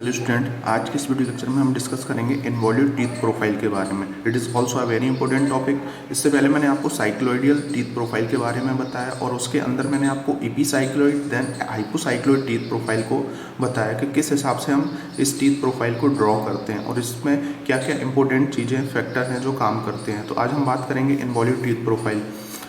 Hello student, आज के इस वीडियो लेक्चर में हम डिस्कस करेंगे इन्वॉल्यूट टीथ प्रोफाइल के बारे में। It is also a very important topic. इससे पहले मैंने आपको साइक्लोइडियल टीथ प्रोफाइल के बारे में बताया और उसके अंदर मैंने आपको एपीसाइक्लोइड देन हाइपोसाइक्लोइड टीथ प्रोफाइल को बताया कि किस हिसाब से हम इस टीथ प्रोफाइल को ड्रॉ करते हैं और इसमें क्या क्या इंपॉर्टेंट चीज़ें फैक्टर हैं जो काम करते हैं। तो आज हम बात करेंगे इन्वॉल्यूट टीथ प्रोफाइल।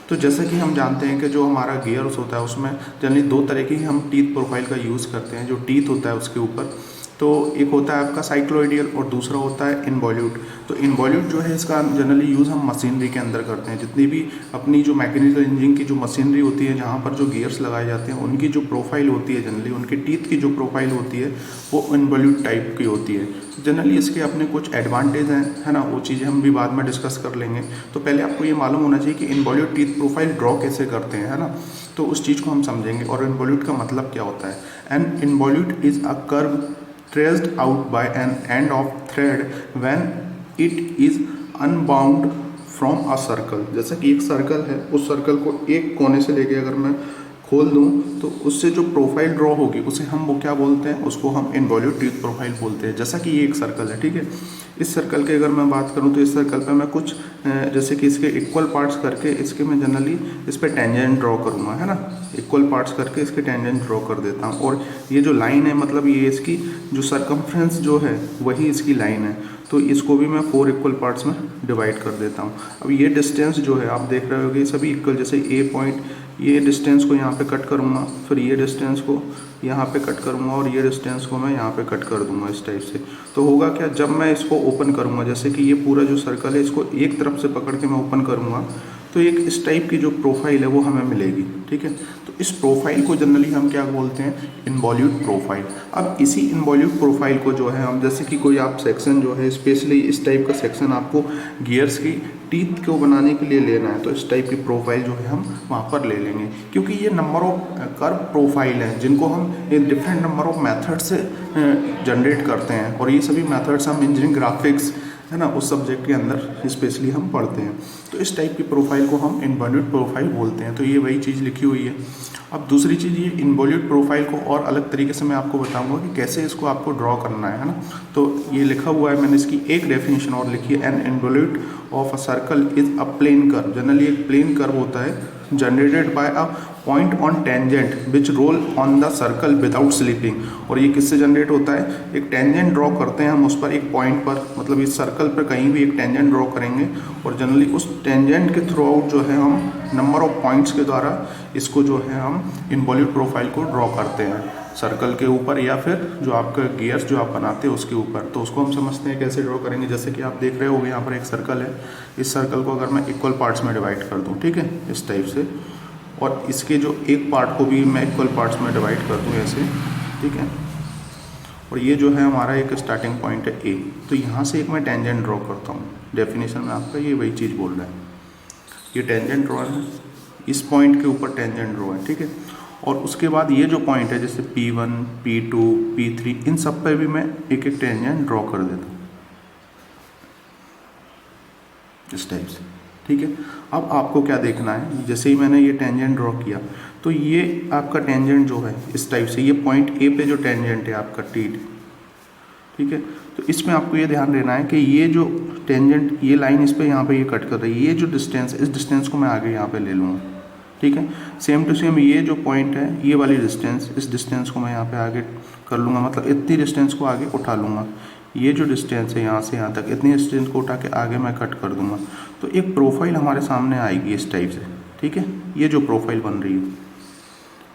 तो जैसे कि हम जानते हैं कि जो हमारा गियर्स होता है उसमें जनरली दो तरह की हम टीथ प्रोफाइल का यूज़ करते हैं। जो टीथ होता है उसके ऊपर तो एक होता है आपका साइक्लोइडियल और दूसरा होता है इन्वॉल्यूट। तो इन्वॉल्यूट जो है इसका जनरली यूज़ हम मशीनरी के अंदर करते हैं। जितनी भी अपनी जो मैकेनिकल इंजीनियरिंग की जो मशीनरी होती है जहाँ पर जो गियर्स लगाए जाते हैं उनकी जो प्रोफाइल होती है जनरली उनके टीथ की जो प्रोफाइल होती है वो इन्वॉल्यूट टाइप की होती है। जनरली इसके अपने कुछ एडवांटेज हैं, है ना, वो चीज़ें हम भी बाद में डिस्कस कर लेंगे। तो पहले आपको ये मालूम होना चाहिए कि इन्वॉल्यूट टीथ प्रोफाइल ड्रॉ कैसे करते हैं, है ना। तो उस चीज़ को हम समझेंगे और इन्वॉल्यूट का मतलब क्या होता है। An involute is a curve traced out by an end of thread when it is unbound from a circle। जैसा कि एक सर्कल है, उस सर्कल को एक कोने से लेके अगर मैं खोल दूँ तो उससे जो प्रोफाइल ड्रॉ होगी उसे हम वो क्या बोलते हैं, उसको हम इन्वॉल्यूट टीथ प्रोफाइल बोलते हैं। जैसा कि ये एक सर्कल है, ठीक है। इस सर्कल के अगर मैं बात करूँ तो इस सर्कल पे मैं कुछ जैसे कि इसके इक्वल पार्ट्स करके इसके मैं जनरली इस पर टेंजेंट ड्रॉ करूँगा, है ना। इक्वल पार्ट्स करके इसके टेंजेंट ड्रॉ कर देता हूँ और ये जो लाइन है मतलब ये इसकी जो सरकमफ्रेंस जो है वही इसकी लाइन है। तो इसको भी मैं 4 इक्वल पार्ट्स में डिवाइड कर देता हूँ। अब ये डिस्टेंस जो है आप देख रहे होगे सभी इक्वल, जैसे ए पॉइंट ये डिस्टेंस को यहाँ पे कट करूँगा, फिर ये डिस्टेंस को यहाँ पे कट करूँगा और ये डिस्टेंस को मैं यहाँ पे कट कर दूँगा इस टाइप से। तो होगा क्या, जब मैं इसको ओपन करूँगा, जैसे कि ये पूरा जो सर्कल है इसको एक तरफ से पकड़ के मैं ओपन करूँगा तो एक इस टाइप की जो प्रोफाइल है वो हमें मिलेगी, ठीक है। तो इस प्रोफाइल को जनरली हम क्या बोलते हैं, इन्वॉल्यूट प्रोफाइल। अब इसी इन्वॉल्यूट प्रोफाइल को जो है हम जैसे कि कोई आप सेक्शन जो है स्पेशली इस टाइप का सेक्शन आपको गियर्स की टीथ को बनाने के लिए लेना है तो इस टाइप की प्रोफाइल जो है हम वहाँ पर ले लेंगे, क्योंकि ये नंबर ऑफ कर्व प्रोफाइल हैं जिनको हम डिफरेंट नंबर ऑफ मेथड से जनरेट करते हैं और ये सभी मेथड्स हम इंजीनियरिंग ग्राफिक्स, है ना, उस सब्जेक्ट के अंदर स्पेशली हम पढ़ते हैं। तो इस टाइप की प्रोफाइल को हम इन्वॉल्यूट प्रोफाइल बोलते हैं। तो ये वही चीज़ लिखी हुई है। अब दूसरी चीज़, ये इन्वॉल्यूट प्रोफाइल को और अलग तरीके से मैं आपको बताऊंगा कि कैसे इसको आपको ड्रॉ करना है ना। तो ये लिखा हुआ है, मैंने इसकी एक डेफिनेशन और लिखी है। An involute of a circle is a plane curve. Generally एक प्लेन कर्व होता है generated by a point on tangent which roll on the circle without slipping. और ये किससे जनरेट होता है, एक टेंजेंट ड्रॉ करते हैं हम उस पर एक पॉइंट पर, मतलब इस सर्कल पर कहीं भी एक टेंजेंट ड्रॉ करेंगे और जनरली उस टेंजेंट के थ्रू आउट जो है हम नंबर ऑफ पॉइंट्स के द्वारा इसको जो है हम इन्वॉल्यूट प्रोफाइल को ड्रॉ करते हैं सर्कल के ऊपर या फिर जो आपका गियर्स जो आप बनाते हैं उसके ऊपर। तो उसको हम समझते हैं कैसे ड्रॉ करेंगे। जैसे कि आप देख रहे होंगे यहाँ पर एक सर्कल है, इस सर्कल को अगर मैं इक्वल पार्ट्स में डिवाइड कर दूँ, ठीक है, इस टाइप से, और इसके जो एक पार्ट को भी मैं इक्वल पार्ट्स में डिवाइड कर दूँ ऐसे, ठीक है। और ये जो है हमारा एक स्टार्टिंग पॉइंट है ए। तो यहाँ से एक मैं टेंजेंट ड्रॉ करता हूँ। डेफिनेशन में आपका ये वही चीज़ बोल रहा है, ये टेंजेंट ड्रॉ है, इस पॉइंट के ऊपर टेंजेंट ड्रॉ है, ठीक है। और उसके बाद ये जो पॉइंट है जैसे P1, P2, P3, इन सब पर भी मैं एक एक टेंजेंट ड्रॉ कर देता हूँ इस टाइप से, ठीक है। अब आपको क्या देखना है, जैसे ही मैंने ये टेंजेंट ड्रॉ किया तो ये आपका टेंजेंट जो है इस टाइप से, ये पॉइंट ए पे जो टेंजेंट है आपका टीथ, ठीक है। तो इसमें आपको ये ध्यान देना है कि ये जो टेंजेंट, ये लाइन इस पे यहाँ पे ये कट कर रही है, ये जो डिस्टेंस, इस डिस्टेंस को मैं आगे यहाँ पे ले लूँगा, ठीक है। सेम टू सेम ये जो पॉइंट है, ये वाली डिस्टेंस, इस डिस्टेंस को मैं यहाँ पे आगे कर लूँगा, मतलब इतनी डिस्टेंस को आगे उठा लूँगा। ये जो डिस्टेंस है यहाँ से यहाँ तक, इतनी डिस्टेंस को उठा के आगे मैं कट कर दूँगा। तो एक प्रोफाइल हमारे सामने आएगी इस टाइप से, ठीक है। ये जो प्रोफाइल बन रही है,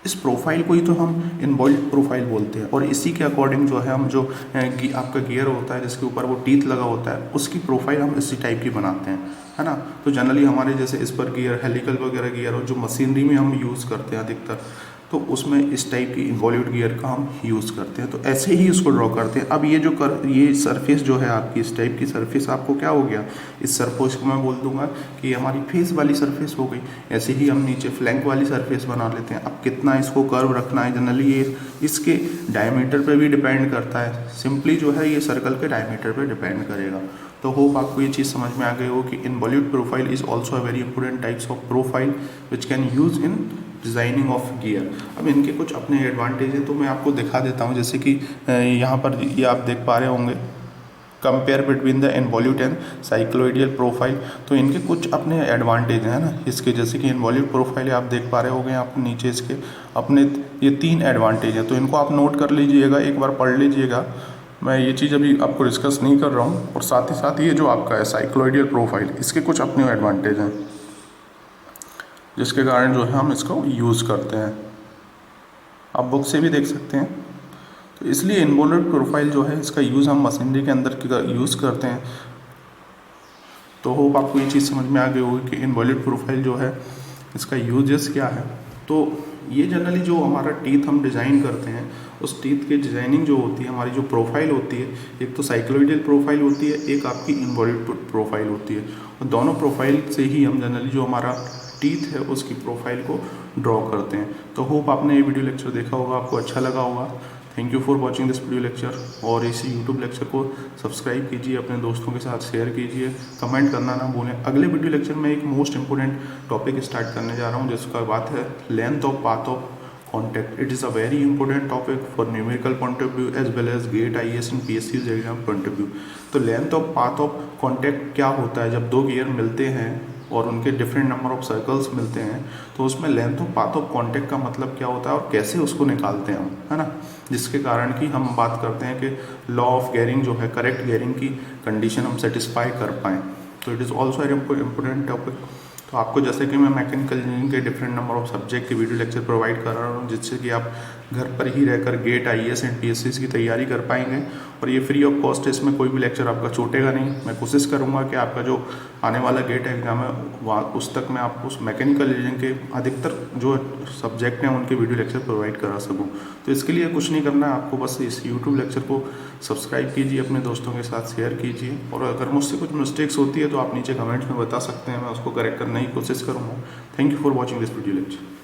इस प्रोफाइल को ही तो हम इन्वॉल्यूट प्रोफाइल बोलते हैं। और इसी के अकॉर्डिंग जो है हम जो आपका गियर होता है जिसके ऊपर वो टीथ लगा होता है उसकी प्रोफाइल हम इसी टाइप की बनाते हैं, है ना। तो जनरली हमारे जैसे इस पर गियर, हेलिकल वगैरह गियर और जो मशीनरी में हम यूज़ करते हैं अधिकतर, तो उसमें इस टाइप की इन्वॉल्यूट गियर का हम यूज़ करते हैं। तो ऐसे ही उसको ड्रॉ करते हैं। अब ये जो ये सरफेस जो है आपकी, इस टाइप की सरफेस आपको क्या हो गया, इस सरफेस को मैं बोल दूंगा कि हमारी फेस वाली सरफेस हो गई। ऐसे ही हम नीचे फ्लैंक वाली सरफेस बना लेते हैं। अब कितना इसको कर्व रखना है, जनरली ये इसके डायमीटर पे भी डिपेंड करता है। सिंपली जो है ये सर्कल के डायमीटर पे डिपेंड करेगा। तो होप आपको ये चीज़ समझ में आ गई हो कि involute profile is also a very important types of profile which can use in designing of gear. अब इनके कुछ अपने एडवांटेज हैं तो मैं आपको दिखा देता हूँ। जैसे कि यहाँ पर ये आप देख पा रहे होंगे, compare between the involute and cycloidal profile. तो इनके कुछ अपने एडवांटेज हैं ना इसके, जैसे कि इनवॉल्यूट प्रोफाइल आप देख पा रहे होंगे आप नीचे इसके अपने ये 3 एडवांटेज हैं, तो इनको आप नोट कर लीजिएगा, एक बार पढ़ लीजिएगा। मैं ये चीज़ अभी आपको डिस्कस नहीं कर रहा हूँ। और साथ ही साथ ये जो आपका है साइक्लोइडियल प्रोफाइल, इसके कुछ अपने एडवांटेज हैं जिसके कारण जो है हम इसको यूज़ करते हैं। आप बुक से भी देख सकते हैं। तो इसलिए इनवॉल्यूट प्रोफाइल जो है इसका यूज़ हम मशीनरी के अंदर यूज़ करते हैं। तो होप आपको ये चीज़ समझ में आ गई होगी कि इनवॉल्यूट प्रोफाइल जो है इसका यूजेस क्या है। तो ये जनरली जो हमारा टीथ हम डिज़ाइन करते हैं, उस टीथ की डिज़ाइनिंग जो होती है, हमारी जो प्रोफाइल होती है, एक तो साइक्लोइडियल प्रोफाइल होती है, एक आपकी इनवॉल्यूट प्रोफाइल होती है। और दोनों प्रोफाइल से ही हम जनरली जो हमारा टीथ है उसकी प्रोफाइल को ड्रॉ करते हैं। तो होप आपने ये वीडियो लेक्चर देखा होगा, आपको अच्छा लगा होगा। Thank you for watching this video lecture. और इस यूट्यूब लेक्चर को सब्सक्राइब कीजिए, अपने दोस्तों के साथ शेयर कीजिए, कमेंट करना ना भूलें। अगले वीडियो लेक्चर में एक मोस्ट इंपॉर्टेंट टॉपिक स्टार्ट करने जा रहा हूँ जिसका बात है length of path of contact. It is a very important topic for numerical point of view as well as GATE IAS and PSC exam point of view. तो length of path of contact क्या होता है? जब 2 gear मिलते हैं और उनके different number of circles मिलते हैं तो उसमें length of path of contact का मतलब क्या होता है और कैसे उसको निकालते हैं हम, है ना। जिसके कारण कि हम बात करते हैं कि लॉ ऑफ गेयरिंग जो है, करेक्ट गेयरिंग की कंडीशन हम सेटिस्फाई कर पाएँ। तो it is also very important topic. तो आपको जैसे कि मैं मैकेनिकल इंजीनियरिंग के डिफरेंट नंबर ऑफ सब्जेक्ट के वीडियो लेक्चर प्रोवाइड कर रहा हूँ जिससे कि आप घर पर ही रहकर गेट IAS एंड PSC की तैयारी कर पाएंगे। और ये फ्री ऑफ कॉस्ट है, इसमें कोई भी लेक्चर आपका छूटेगा नहीं। मैं कोशिश करूँगा कि आपका जो आने वाला गेट एग्जाम है वहाँ उस तक मैं आपको उस मैकेनिकल इंजीनियरिंग के अधिकतर जो सब्जेक्ट हैं उनके वीडियो लेक्चर प्रोवाइड करा सकूँ। तो इसके लिए कुछ नहीं करना है आपको, बस इस यूट्यूब लेक्चर को सब्सक्राइब कीजिए, अपने दोस्तों के साथ शेयर कीजिए। और अगर मुझसे कुछ मिस्टेक्स होती है तो आप नीचे कमेंट्स में बता सकते हैं, मैं उसको करेक्ट करने की कोशिश करूँगा। Thank you for watching this video lecture.